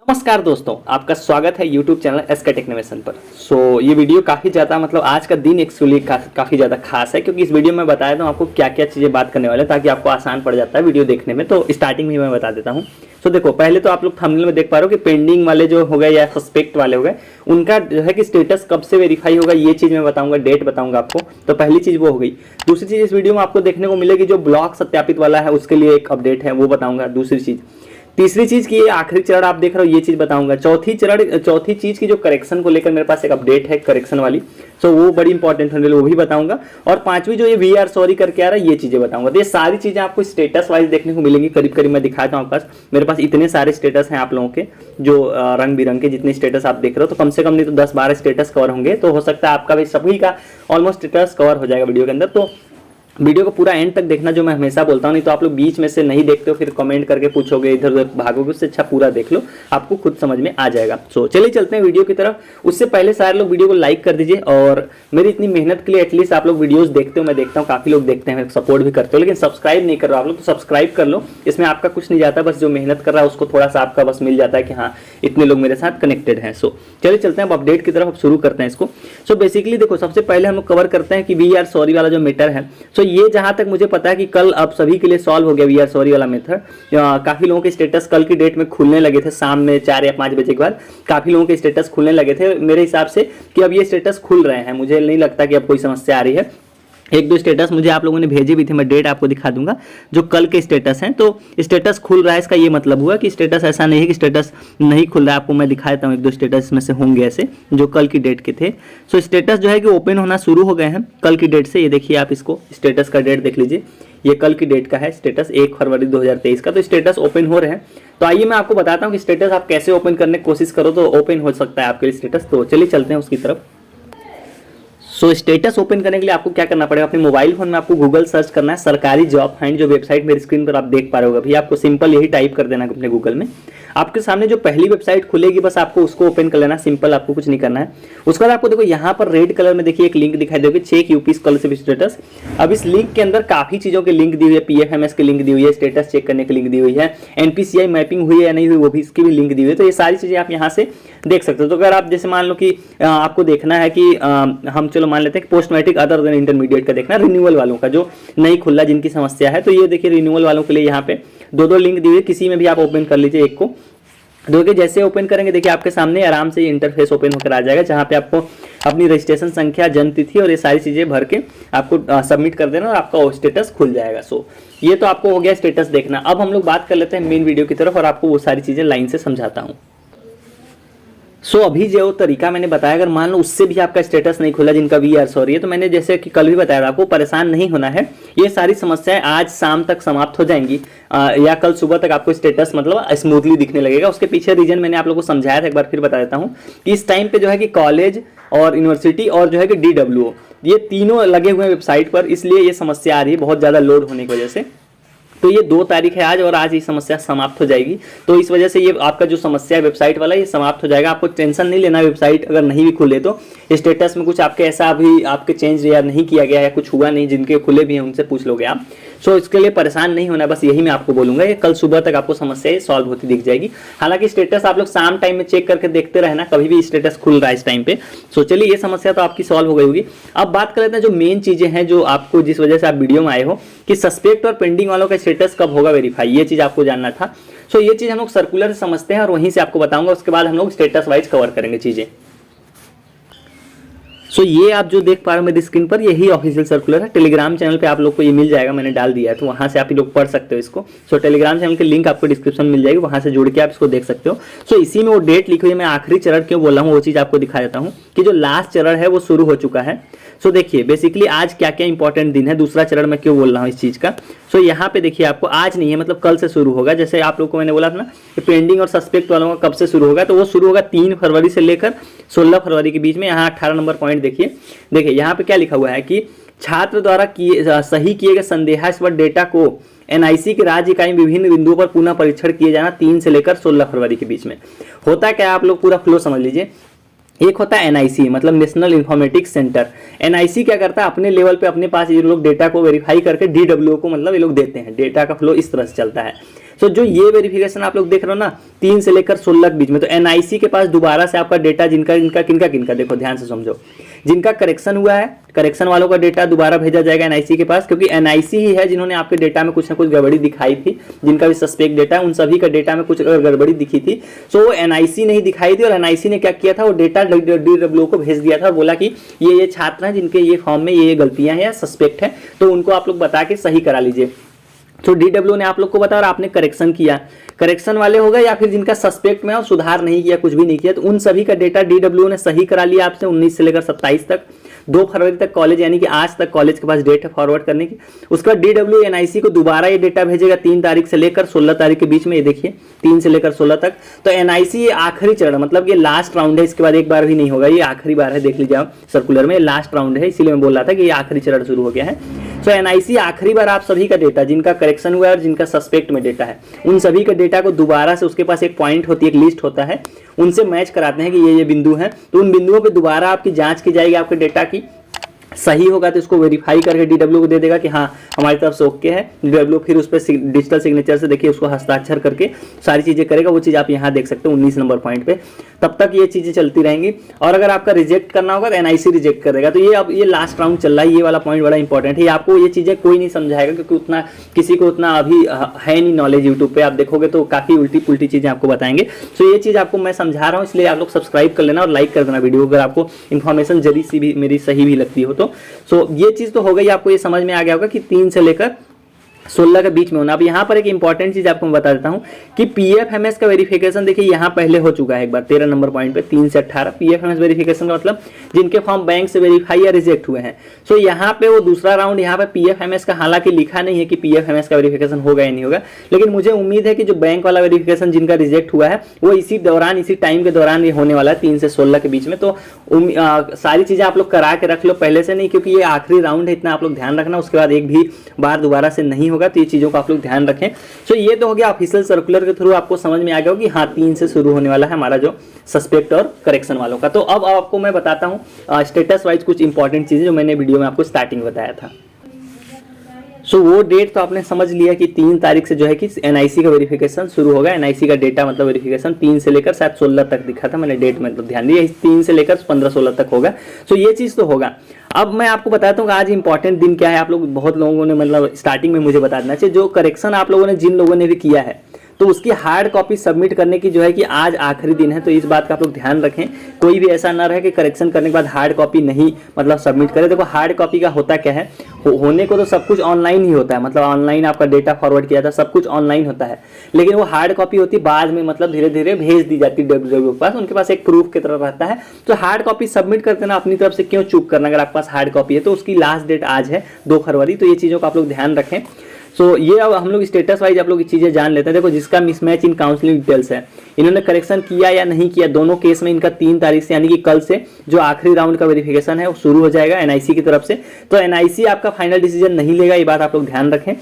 नमस्कार दोस्तों, आपका स्वागत है YouTube चैनल एसके टेक्निमेशन पर। ये वीडियो काफ़ी ज़्यादा आज का दिन एक्चुअली काफ़ी ज़्यादा खास है, क्योंकि इस वीडियो में बताया था आपको क्या क्या चीज़ें बात करने वाले हैं, ताकि आपको आसान पड़ जाता है वीडियो देखने में। तो स्टार्टिंग में ही मैं बता देता हूँ। देखो, पहले तो आप लोग थंबनेल में देख पा रहे हो कि पेंडिंग वाले जो हो गए या सस्पेक्ट वाले हो गए, उनका जो है कि स्टेटस कब से वेरीफाई होगा ये चीज़ मैं बताऊंगा, डेट बताऊंगा आपको। तो पहली चीज़ वो हो गई। दूसरी चीज़ इस वीडियो में आपको देखने को मिलेगी, जो ब्लॉक सत्यापित वाला है उसके लिए एक अपडेट है, वो बताऊंगा। दूसरी चीज़, तीसरी चीज की ये आखिरी चरण आप देख रहे हो, ये चीज बताऊंगा। चौथी चीज की जो करेक्शन को लेकर मेरे पास एक अपडेट है करेक्शन वाली, वो बड़ी इंपॉर्टेंट होने वाली, वो भी बताऊंगा। और पांचवी जो ये वी आर सॉरी करके आ रहा है, ये चीजें बताऊंगा। तो ये सारी चीजें आपको स्टेटस वाइज देखने को मिलेंगी। करीब करीब मैं दिखाता हूँ आपके पास, मेरे पास इतने सारे स्टेटस हैं आप लोगों के, जो रंग बिरंग के जितने स्टेटस आप देख रहे हो, तो कम से कम नहीं तो 10-12 स्टेटस कवर होंगे। तो हो सकता है आपका भी सभी का ऑलमोस्ट स्टेटस कवर हो जाएगा वीडियो के अंदर। तो वीडियो को पूरा एंड तक देखना, जो मैं हमेशा बोलता हूँ, नहीं तो आप लोग बीच में से नहीं देखते हो, फिर कमेंट करके पूछोगे, इधर उधर भागोगे। उससे अच्छा पूरा देख लो, आपको खुद समझ में आ जाएगा। चलिए चलते हैं वीडियो की तरफ। उससे पहले सारे लोग वीडियो को लाइक कर दीजिए, और मेरी इतनी मेहनत के लिए एटलीस्ट आप लोग वीडियोस देखते हो, मैं देखता हूँ काफी लोग देखते हैं, सपोर्ट भी करते हो, लेकिन सब्सक्राइब नहीं कर रहे हो आप लोग, तो सब्सक्राइब कर लो। इसमें आपका कुछ नहीं जाता, बस जो मेहनत कर रहा है उसको थोड़ा सा आपका बस मिल जाता है कि हाँ इतने लोग मेरे साथ कनेक्टेड हैं। चलिए चलते हैं अब अपडेट की तरफ, अब शुरू करते हैं इसको। बेसिकली देखो, सबसे पहले हम लोग कवर करते हैं कि वी आर सॉरी वाला जो मैटर है। ये जहां तक मुझे पता है कि कल अब सभी के लिए सॉल्व हो गया वी आर सॉरी वाला मेथड। काफी लोगों के स्टेटस कल की डेट में खुलने लगे थे, शाम में 4 या 5 बजे के बाद काफी लोगों के स्टेटस खुलने लगे थे। मेरे हिसाब से कि अब ये स्टेटस खुल रहे हैं, मुझे नहीं लगता कि अब कोई समस्या आ रही है। एक दो स्टेटस मुझे आप लोगों ने भेजे भी थे, मैं डेट आपको दिखा दूंगा, जो कल के स्टेटस हैं। तो स्टेटस खुल रहा है, इसका ये मतलब हुआ कि स्टेटस ऐसा नहीं है कि स्टेटस नहीं खुल रहा है। आपको मैं दिखा देता हूँ, एक दो स्टेटस में से होंगे ऐसे जो कल की डेट के थे। स्टेटस जो है कि ओपन होना शुरू हो गए हैं कल की डेट से। ये देखिए, आप इसको स्टेटस का डेट देख लीजिए, ये कल की डेट का है स्टेटस, 1 फरवरी 2023 का। तो स्टेटस ओपन हो रहे हैं। तो आइए मैं आपको बताता हूँ कि स्टेटस आप कैसे ओपन करने की कोशिश करो तो ओपन हो सकता है आपके लिए स्टेटस। तो चलिए चलते हैं उसकी तरफ। स्टेटस ओपन करने के लिए आपको क्या करना पड़ेगा, अपने मोबाइल फोन में आपको गूगल सर्च करना है, सरकारी जॉब फाइंड, जो वेबसाइट मेरी स्क्रीन पर आप देख पा रहे हो। अभी आपको सिंपल यही टाइप कर देना है अपने गूगल में। आपके सामने जो पहली वेबसाइट खुलेगी, बस आपको उसको ओपन कर लेना, सिंपल, आपको कुछ नहीं करना है। उसके बाद आपको देखो यहाँ पर रेड कलर में देखिए एक लिंक दिखाई देगी, चेक यूपी स्कॉलरशिप स्टेटस। अब इस लिंक के अंदर काफी चीजों की लिंक दी हुई है, पीएफएमएस की लिंक दी हुई है, स्टेटस चेक करने की लिंक दी हुई है, एनपीसीआई मैपिंग हुई है या नहीं हुई वो भी, इसकी भी लिंक दी हुई है। तो ये सारी चीजें आप यहाँ से देख सकते हो। तो अगर आप जैसे मान लो कि आपको देखना है कि हम चलो मान लेते हैं कि post matric other than intermediate का देखना, रिन्यूअल वालों का जो नहीं खुला, जिनकी समस्या है, तो ये देखिए रिन्यूअल वालों के लिए यहाँ पे दो लिंक दी हुई है, किसी में भी आप ओपन कर लीजिए एक को। देखिए जैसे ओपन करेंगे, देखिए आपके सामने आराम से इंटरफेस ओपन होकर आ जाएगा, जहां पे आपको अपनी रजिस्ट्रेशन संख्या, जन्म तिथि और ये सारी चीजें भर के आपको सबमिट कर देना और आपका स्टेटस खुल जाएगा। ये तो आपको हो गया स्टेटस देखना। अब हम लोग बात कर लेते हैं मेन वीडियो की तरफ, और आपको वो सारी चीजें लाइन से समझाता हूँ। अभी जो तरीका मैंने बताया, अगर मान लो उससे भी आपका स्टेटस नहीं खुला, जिनका वी आर सॉरी है, तो मैंने जैसे कि कल भी बताया था, आपको परेशान नहीं होना है। ये सारी समस्याएं आज शाम तक समाप्त हो जाएंगी, या कल सुबह तक आपको स्टेटस मतलब स्मूथली दिखने लगेगा। उसके पीछे रीजन मैंने आप लोगों को समझाया था, एक बार फिर बता देता हूँ कि इस टाइम पे जो है कि कॉलेज और यूनिवर्सिटी और जो है कि DWO, ये तीनों लगे हुए हैं वेबसाइट पर, इसलिए ये समस्या आ रही है बहुत ज्यादा लोड होने की वजह से। तो ये 2 तारीख है आज, और आज ये समस्या समाप्त हो जाएगी। तो इस वजह से ये आपका जो समस्या है वेबसाइट वाला, ये समाप्त हो जाएगा। आपको टेंशन नहीं लेना, वेबसाइट अगर नहीं भी खुले तो स्टेटस में कुछ आपके ऐसा अभी आपके चेंज या नहीं किया गया या कुछ हुआ नहीं, जिनके खुले भी हैं उनसे पूछ लोगे आप। इसके लिए परेशान नहीं होना, बस यही मैं आपको बोलूंगा। ये कल सुबह तक आपको समस्या सॉल्व होती दिख जाएगी। हालांकि स्टेटस आप लोग शाम टाइम में चेक करके देखते रहना, कभी भी स्टेटस खुल रहा है इस टाइम पे। चलिए ये समस्या तो आपकी सॉल्व हो गई होगी। अब बात कर लेते हैं जो मेन चीजें हैं, जो आपको जिस वजह से आप वीडियो में आए हो, कि सस्पेक्ट और पेंडिंग वालों का स्टेटस कब होगा वेरीफाई, ये चीज आपको जानना था। ये चीज हम लोग सर्कुलर से समझते हैं और वहीं से आपको बताऊंगा। उसके बाद हम लोग स्टेटस वाइज कवर करेंगे चीजें। ये आप जो देख पा रहे हो मेरी स्क्रीन पर, यही ऑफिशियल सर्कुलर है। टेलीग्राम चैनल पे आप लोग को ये मिल जाएगा, मैंने डाल दिया है, तो वहां से आप लोग पढ़ सकते हो इसको। टेलीग्राम चैनल की लिंक आपको डिस्क्रिप्शन में मिल जाएगी, वहां से जुड़ के आप इसको देख सकते हो। इसी में वो डेट लिखी हुई है। मैं आखिरी चरण क्यों बोल रहा हूँ वो चीज आपको दिखा देता हूँ कि जो लास्ट चरण है वो शुरू हो चुका है। देखिए बेसिकली आज क्या क्या इंपॉर्टेंट दिन है, दूसरा चरण मैं क्यों बोल रहा हूँ इस चीज का। यहाँ पे देखिए आपको आज नहीं है, मतलब कल से शुरू होगा। जैसे आप लोग को मैंने बोला था ना कि पेंडिंग और सस्पेक्ट वालों का कब से शुरू होगा, तो वो शुरू होगा 3 फरवरी से लेकर 16 फरवरी के बीच में। यहाँ 18 नंबर पॉइंट देखिए यहाँ पे क्या लिखा हुआ है कि छात्र द्वारा सही किए गए संदेहास्पद डेटा को एनआईसी के राज्य इकाई में विभिन्न बिंदुओं पर पुनः परीक्षण किए जाना 3 से लेकर 16 फरवरी के बीच में। होता क्या है, आप लोग पूरा फ्लो समझ लीजिए। एक होता है एनआईसी, मतलब नेशनल इंफॉर्मेटिक्स सेंटर। एनआईसी क्या करता है, अपने लेवल पे अपने पास ये लोग डेटा को वेरीफाई करके डीडब्ल्यू को मतलब ये लोग देते हैं, डेटा का फ्लो इस तरह से चलता है। तो जो ये वेरिफिकेशन आप लोग देख रहे हो ना 3 से लेकर 16 के बीच में, तो एनआईसी के पास दोबारा से आपका डेटा जिनका किनका देखो ध्यान से समझो, जिनका करेक्शन हुआ है, करेक्शन वालों का डेटा दोबारा भेजा जाएगा एनआईसी के पास, क्योंकि एनआईसी ही है जिन्होंने आपके डेटा में कुछ ना कुछ गड़बड़ी दिखाई थी, जिनका भी सस्पेक्ट डेटा है उन सभी का डेटा में कुछ अगर गड़बड़ी दिखी थी तो वो एनआईसी ने ही दिखाई थी, और एनआईसी ने क्या किया था, वो डेटा डीडब्ल्यू को भेज दिया था और बोला कि ये छात्र हैं जिनके ये फॉर्म में ये गलतियां हैं या सस्पेक्ट है, तो उनको आप लोग बता के सही करा लीजिए। तो डीडब्ल्यू ने आप लोग को बताया और आपने करेक्शन किया, करेक्शन वाले हो गए या फिर जिनका सस्पेक्ट में और सुधार नहीं किया, कुछ भी नहीं किया, तो उन सभी का डेटा डीडब्ल्यू ने सही करा लिया आपसे 19 से लेकर 27 तक, 2 फरवरी तक कॉलेज, यानी कि आज तक कॉलेज के पास डेट है फॉरवर्ड करने की। उसके बाद डीडब्ल्यू एनआईसी को दोबारा ये डेटा भेजेगा 3 तारीख से लेकर 16 तारीख के बीच में, ये देखिए 3 से लेकर 16 तक। तो एनआईसी ये आखिरी चरण, मतलब ये लास्ट राउंड है, इसके बाद एक बार भी नहीं होगा, ये आखिरी बार है, देख लीजिए आप सर्कुलर में लास्ट राउंड है, इसीलिए मैं बोल रहा था कि ये आखिरी चरण शुरू हो गया है। तो एनआईसी आखिरी बार आप सभी का डेटा, जिनका करेक्शन हुआ है और जिनका सस्पेक्ट में डेटा है, उन सभी का डेटा को दोबारा से, उसके पास एक पॉइंट होती है, एक लिस्ट होता है, उनसे मैच कराते हैं कि ये बिंदु हैं, तो उन बिंदुओं पे दोबारा आपकी जांच की जाएगी आपके डेटा की, सही होगा तो इसको वेरीफाई करके डीडब्ल्यू को दे देगा कि हाँ हमारी तरफ से ओके है। डीडब्ल्यू फिर उस पर डिजिटल सिग्नेचर से देखिए उसको हस्ताक्षर करके सारी चीज़ें करेगा, वो चीज़ आप यहाँ देख सकते हो 19 नंबर पॉइंट पे। तब तक ये चीज़ें चलती रहेंगी, और अगर आपका रिजेक्ट करना होगा तो एनआईसी रिजेक्ट कर देगा। तो ये अब ये लास्ट राउंड चल रहा है, ये वाला पॉइंट बड़ा इंपॉर्टेंट है, आपको ये चीज़ें कोई नहीं समझाएगा क्योंकि उतना किसी को उतना अभी है नहीं नॉलेज। यूट्यूब पे आप देखोगे तो काफ़ी उल्टी पुल्टी चीज़ें आपको बताएंगे। सो ये चीज़ आपको मैं समझा रहा हूँ, इसलिए आप लोग सब्सक्राइब कर लेना और लाइक कर देना वीडियो, अगर आपको इन्फॉर्मेशन जरी सी भी मेरी सही भी लगती हो तो। सो ये चीज़ तो हो गई, आपको ये समझ में आ गया होगा कि 3 से लेकर 16 के बीच में होना। अब यहाँ पर एक इंपॉर्टेंट चीज आपको मैं बता देता हूँ कि पीएफएमएस का वेरिफिकेशन देखिए यहाँ पहले हो चुका है एक बार 13 नंबर पॉइंट पे 3 से 18 पीएफएमएस वेरिफिकेशन का मतलब जिनके फॉर्म बैंक से वेरीफाई या रिजेक्ट हुए हैं। सो यहाँ पे वो दूसरा राउंड यहाँ पे पीएफएमएस का हालांकि लिखा नहीं है कि पीएफएमएस का वेरिफिकेशन होगा या नहीं होगा, लेकिन मुझे उम्मीद है कि जो बैंक वाला वेरिफिकेशन जिनका रिजेक्ट हुआ है वो इसी दौरान इसी टाइम के दौरान ये होने वाला है 3 से 16 के बीच में। तो सारी चीजें आप लोग करा के रख लो पहले से, नहीं क्योंकि ये आखिरी राउंड है, इतना आप लोग ध्यान रखना, उसके बाद एक भी बार दोबारा से नहीं होगा, तो ये चीजों को आप लोग ध्यान रखें। सो ये तो हो गया ऑफिशियल सर्कुलर के थ्रू आपको समझ में आ गया कि हाँ 3 से शुरू होने वाला है हमारा जो सस्पेक्ट और करेक्शन वालों का। तो अब आपको मैं बताता हूँ स्टेटस वाइज कुछ इंपॉर्टेंट चीजें जो मैंने वीडियो में आपको स्टार्टिंग बताया था। सो वो डेट तो आपने समझ लिया कि 3 तारीख से जो है कि एनआईसी का वेरिफिकेशन शुरू होगा। एनआईसी का डेटा मतलब वेरिफिकेशन 3 से लेकर शायद 16 तक दिखा था, मैंने डेट मतलब ध्यान दिया, 3 से लेकर 15-16 तक होगा। सो ये चीज़ तो होगा। अब मैं आपको बताता हूँ कि आज इंपॉर्टेंट दिन क्या है। आप लोग बहुत लोगों ने मतलब स्टार्टिंग में मुझे बता देना चाहिए, जो करेक्शन आप लोगों ने जिन लोगों ने भी किया है तो उसकी हार्ड कॉपी सबमिट करने की जो है कि आज आखिरी दिन है। तो इस बात का आप लोग ध्यान रखें, कोई भी ऐसा ना रहे कि करेक्शन करने के बाद हार्ड कॉपी नहीं मतलब सबमिट करें। देखो हार्ड कॉपी का होता क्या है, होने को तो सब कुछ ऑनलाइन ही होता है, मतलब ऑनलाइन आपका डेटा फॉरवर्ड किया था, सब कुछ ऑनलाइन होता है, लेकिन वो हार्ड कॉपी होती बाद में मतलब धीरे धीरे भेज दी जाती है डब्ल्यूडब्ल्यू के पास, उनके पास एक प्रूफ की तरह रहता है। तो हार्ड कॉपी सबमिट करते ना, अपनी तरफ से क्यों चूक करना, अगर आपके पास हार्ड कॉपी है तो उसकी लास्ट डेट आज है 2 फरवरी। तो ये चीज़ों का आप लोग ध्यान रखें। सो ये अब हम लोग स्टेटस वाइज आप लोग ये चीज़ें जान लेते हैं। देखो जिसका मिसमैच इन काउंसलिंग डिटेल्स है, इन्होंने करेक्शन किया या नहीं किया, दोनों केस में इनका 3 तारीख से यानी कि कल से जो आखिरी राउंड का वेरिफिकेशन है वो शुरू हो जाएगा एनआईसी की तरफ से। तो एनआईसी आपका फाइनल डिसीजन नहीं लेगा, ये बात आप लोग ध्यान रखें।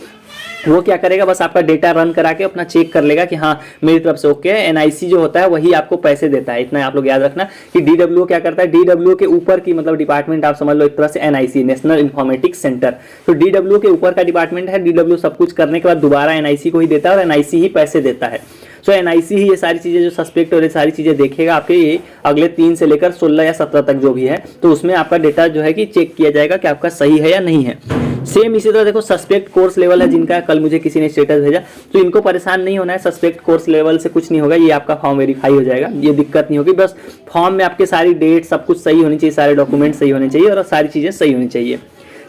वो क्या करेगा, बस आपका डेटा रन करा के अपना चेक कर लेगा कि हाँ मेरी तरफ से ओके है। एनआईसी जो होता है वही आपको पैसे देता है, इतना आप लोग याद रखना कि डीडब्ल्यू क्या करता है, डीडब्ल्यू के ऊपर की मतलब डिपार्टमेंट आप समझ लो एक तरह से एनआईसी नेशनल इंफॉर्मेटिक्स सेंटर, तो डीडब्ल्यू के ऊपर का डिपार्टमेंट है। डीडब्ल्यू सब कुछ करने के बाद दोबारा एनआईसी को ही देता है और एनआईसी ही पैसे देता है। सो एनआईसी ही ये सारी चीज़ें जो सस्पेक्ट और ये सारी चीज़ें देखेगा आपके ये अगले 3 से लेकर 16 या 17 तक जो भी है, तो उसमें आपका डेटा जो है कि चेक किया जाएगा कि आपका सही है या नहीं है। सेम इसी तरह देखो सस्पेक्ट कोर्स लेवल है जिनका कल मुझे किसी ने स्टेटस भेजा, तो इनको परेशान नहीं होना है, सस्पेक्ट कोर्स लेवल से कुछ नहीं होगा, ये आपका फॉर्म वेरीफाई हो जाएगा, ये दिक्कत नहीं होगी। बस फॉर्म में आपके सारी डेट सब कुछ सही होनी चाहिए, सारे डॉक्यूमेंट सही होने चाहिए और सारी चीज़ें सही होनी चाहिए।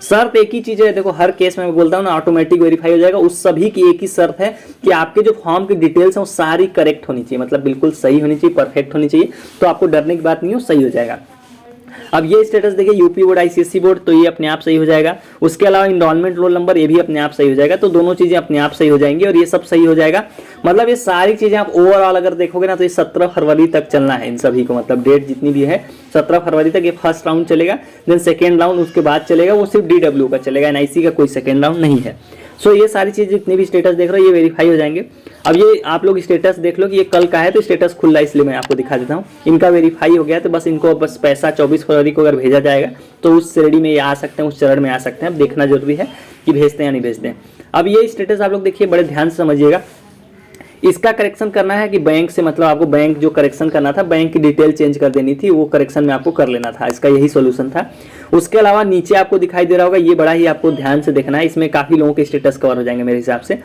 शर्त एक ही चीज़ है, देखो हर केस में मैं बोलता हूँ ना ऑटोमेटिक वेरीफाई हो जाएगा, उस सभी की एक ही शर्त है कि आपके जो फॉर्म की डिटेल्स हैं वो सारी करेक्ट होनी चाहिए, मतलब बिल्कुल सही होनी चाहिए, परफेक्ट होनी चाहिए, तो आपको डरने की बात नहीं हो, सही हो जाएगा। अब ये स्टेटस देखिए यूपी बोर्ड आईसीएसई बोर्ड, तो ये अपने आप सही हो जाएगा। उसके अलावा इनरोलमेंट रोल नंबर ये भी अपने आप सही हो जाएगा, तो दोनों चीज़ें अपने आप सही हो जाएंगी और ये सब सही हो जाएगा। मतलब ये सारी चीज़ें आप ओवरऑल अगर देखोगे ना तो ये 17 फरवरी तक चलना है इन सभी को, मतलब डेट जितनी भी है 17 फरवरी तक ये फर्स्ट राउंड चलेगा, देन सेकेंड राउंड उसके बाद चलेगा, वो सिर्फ डीडब्ल्यू का चलेगा, एनआईसी का कोई सेकेंड राउंड नहीं है। सो ये सारी चीज़ जितनी भी स्टेटस देख रहे हो ये वेरीफाई हो जाएंगे। अब ये आप लोग स्टेटस देख लो कि ये कल का है, तो स्टेटस खुल रहा है, इसलिए मैं आपको दिखा देता हूँ। इनका वेरीफाई हो गया, तो बस इनको बस पैसा 24 फरवरी को अगर भेजा जाएगा तो उस श्रेणी में ये आ सकते हैं, उस चरण में आ सकते हैं। अब देखना जरूरी है कि भेजते हैं या नहीं भेजते हैं। अब ये स्टेटस आप लोग देखिए, बड़े ध्यान से समझिएगा। इसका करेक्शन करना है कि बैंक से, मतलब आपको बैंक जो करेक्शन करना था, बैंक की डिटेल चेंज कर देनी थी, वो करेक्शन में आपको कर लेना था। इसका यही सॉल्यूशन था। उसके अलावा नीचे आपको दिखाई दे रहा होगा, ये बड़ा ही आपको ध्यान से देखना है, इसमें काफ़ी लोगों के स्टेटस कवर हो जाएंगे मेरे हिसाब से।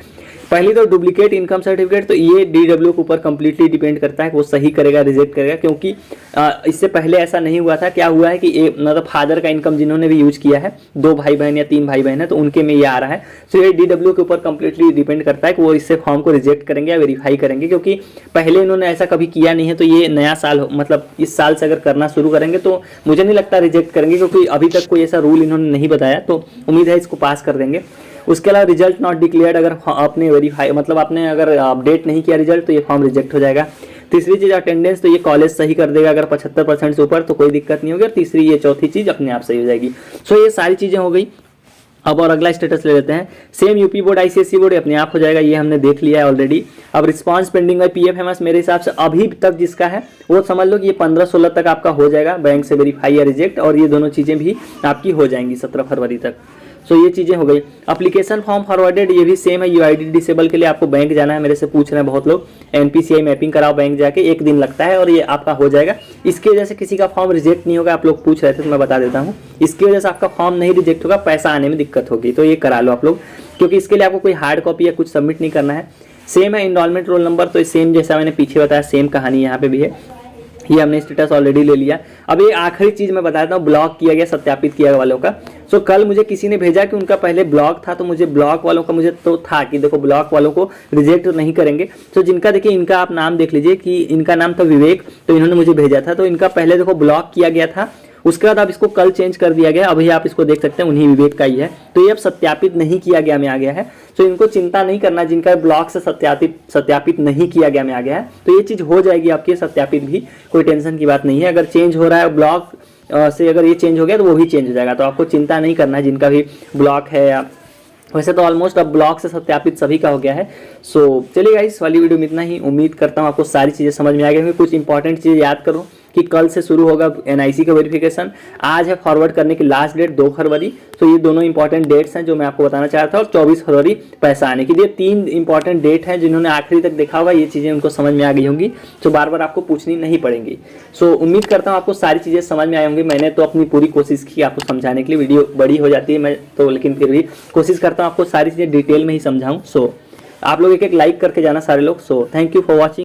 पहली तो डुप्लीकेट इनकम सर्टिफिकेट, तो ये DW के ऊपर कंप्लीटली डिपेंड करता है कि वो सही करेगा रिजेक्ट करेगा, क्योंकि इससे पहले ऐसा नहीं हुआ था। क्या हुआ है कि मतलब फादर का इनकम जिन्होंने भी यूज किया है, 2 भाई बहन या 3 भाई बहन है, तो उनके में ये आ रहा है। तो ये DW के ऊपर कंप्लीटली डिपेंड करता है कि वो इससे फॉर्म को रिजेक्ट करेंगे या वेरीफाई करेंगे, क्योंकि पहले इन्होंने ऐसा कभी किया नहीं है। तो ये नया साल, मतलब इस साल से अगर करना शुरू करेंगे तो मुझे नहीं लगता रिजेक्ट करेंगे, क्योंकि अभी तक कोई ऐसा रूल इन्होंने नहीं बताया। तो उम्मीद है इसको पास कर देंगे। उसके अलावा रिजल्ट नॉट डिक्लेयर्ड, अगर आपने वेरीफाई, मतलब आपने अगर अपडेट नहीं किया रिजल्ट, तो ये फॉर्म रिजेक्ट हो जाएगा। तीसरी चीज़ अटेंडेंस, तो ये कॉलेज सही कर देगा, अगर 75% से ऊपर तो कोई दिक्कत नहीं होगी। और तीसरी ये चौथी चीज़ अपने आप सही हो जाएगी। सो ये सारी चीज़ें हो गई। अब और अगला स्टेटस ले लेते हैं। Same UP board ICSE board अपने आप हो जाएगा, ये हमने देख लिया है ऑलरेडी। अब रिस्पांस पेंडिंग है PFMS, मेरे हिसाब से अभी तक जिसका है वो समझ लो कि ये 15-16 तक आपका हो जाएगा, बैंक से वेरीफाई या रिजेक्ट, और ये दोनों चीज़ें भी आपकी हो जाएंगी 17 फरवरी तक। सो ये चीज़ें हो गई। एप्लीकेशन फॉर्म फॉरवर्डेड, ये भी सेम है। UID डिसेबल के लिए आपको बैंक जाना है, मेरे से पूछ रहे हैं बहुत लोग। NPCI मैपिंग कराओ बैंक जाके, 1 दिन लगता है और ये आपका हो जाएगा। इसकी वजह से किसी का फॉर्म रिजेक्ट नहीं होगा, आप लोग पूछ रहे थे तो मैं बता देता हूँ। इसकी वजह से आपका फॉर्म नहीं रिजेक्ट होगा, पैसा आने में दिक्कत होगी, तो ये करा लो आप लोग, क्योंकि इसके लिए आपको कोई हार्ड कॉपी या कुछ सबमिट नहीं करना है। सेम है इनरोलमेंट रोल नंबर, तो सेम जैसा मैंने पीछे बताया, सेम कहानी यहाँ पे भी है। ये हमने स्टेटस ऑलरेडी ले लिया। अब ये आखिरी चीज़ मैं बता देता हूँ, ब्लॉक किया गया सत्यापित किया वालों का। सो कल मुझे किसी ने भेजा कि उनका पहले ब्लॉक था, तो मुझे ब्लॉक वालों का मुझे तो था कि देखो ब्लॉक वालों को रिजेक्ट नहीं करेंगे। तो जिनका देखिए, इनका आप नाम देख लीजिए कि इनका नाम था विवेक, तो इन्होंने मुझे भेजा था, तो इनका पहले देखो ब्लॉक किया गया था। उसके बाद अब इसको कल चेंज कर दिया गया, अभी आप इसको देख सकते हैं, उन्हीं विवेक का ही है। तो ये अब सत्यापित नहीं किया गया में आ गया है। तो इनको चिंता नहीं करना, जिनका ब्लॉक से सत्यापित नहीं किया गया में आ गया है, तो ये चीज़ हो जाएगी आपकी सत्यापित भी, कोई टेंशन की बात नहीं है। अगर चेंज हो रहा है ब्लॉक से, अगर ये चेंज हो गया तो वो भी चेंज हो जाएगा, तो आपको चिंता नहीं करना है जिनका भी ब्लॉक है। या वैसे तो ऑलमोस्ट अब ब्लॉक से सत्यापित सभी का हो गया है। सो चलिए गाइस, इस वाली वीडियो में इतना ही। उम्मीद करता हूँ आपको सारी चीज़ें समझ में आ गई होंगी। कुछ इंपॉर्टेंट चीज़ याद करो कि कल से शुरू होगा NIC का वेरिफिकेशन। आज है फॉरवर्ड करने की लास्ट डेट 2 फरवरी। तो ये दोनों इंपॉर्टेंट डेट्स हैं जो मैं आपको बताना चाह रहा था। और 24 फरवरी पैसा आने की, ये 3 इंपॉर्टेंट डेट हैं। जिन्होंने आखिरी तक देखा होगा, ये चीज़ें उनको समझ में आ गई होंगी, तो बार बार आपको पूछनी नहीं पड़ेंगी। सो उम्मीद करता हूँ आपको सारी चीज़ें समझ में आई होंगी। मैंने तो अपनी पूरी कोशिश की आपको समझाने के लिए, वीडियो बड़ी हो जाती है मैं तो, लेकिन फिर भी कोशिश करता हूँ आपको सारी चीज़ें डिटेल में ही समझाऊँ। सो आप लोग एक लाइक करके जाना सारे लोग। So thank you for watching.